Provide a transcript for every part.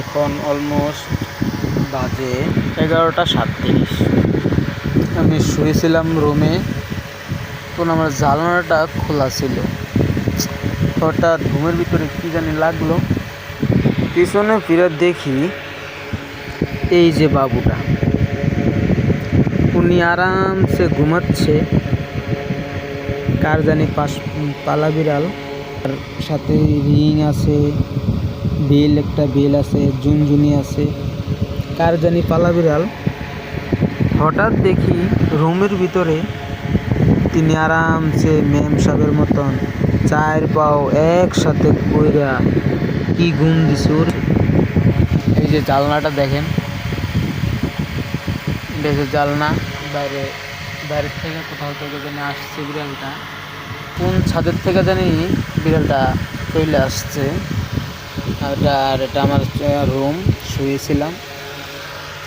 এখন অলমোস্ট বাজে 11:37। আমি শুয়েছিলাম রুমে, তখন আমার জানালাটা খোলা ছিল। হঠাৎ ঘুমের ভিতরে কী জানি লাগলো, পিছনে ফিরে দেখি এই যে বাবুটা, উনি আরামসে ঘুমাচ্ছে। কার জানি পালা বিড়াল, আর সাথে রিং আছে, একটা বেল আছে, ঝুনঝুনি আছে। কার জানি পালা বিড়াল। হঠাৎ দেখি রুমের ভিতরে তিনি আরামসে মেম সাহেবের মতন 4 পাও একসাথে কইরা কি ঘুম দিছে ওর। এই যে জানলাটা দেখেন, জানলা বাইরের থেকে কোথাও থেকে জানি আসছে বিড়ালটা। কোন ছাদের থেকে জানি বিড়ালটা চলে আসছে। আর এটা আমার রুম, শুয়েছিলাম।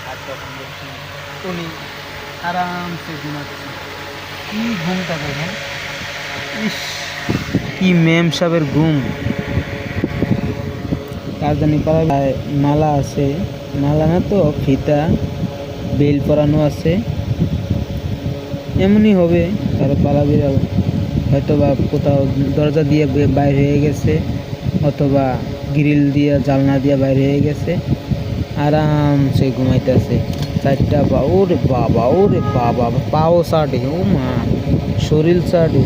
আর তখন দেখছি উনি আরামসে ঘুমাচ্ছে। কি ঘুমটা দেখেন, ইস কি মেম সাহেবের ঘুম। কার জানি পাড়ায় মালা আছে, মালা না তো ফিতা, বেল পরানো আছে। এমনই হবে কারো পালা বিড়াল, হয়তো বা কোথাও দরজা দিয়ে বাইর হয়ে গেছে, অথবা গ্রিল দিয়ে জানলা দিয়ে বাইর হয়ে গেছে, আরামসে ঘুমাইতেছে। 4টা পা, ওরে বাবা, ওরে বাবা, পাও সাড়ে, ও মা, শরীর সাড়ে,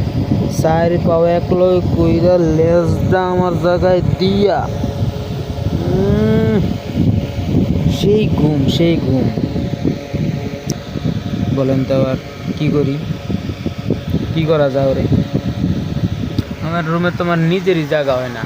4 পাও একলই কইরা লেজটা আমার জায়গায় দিয়া। সেই ঘুম, সেই ঘুম। বলেন তো আর কি করি, কি করা যায় ওরে। আমার রুমে তোমার নিজেরই জায়গা হয় না।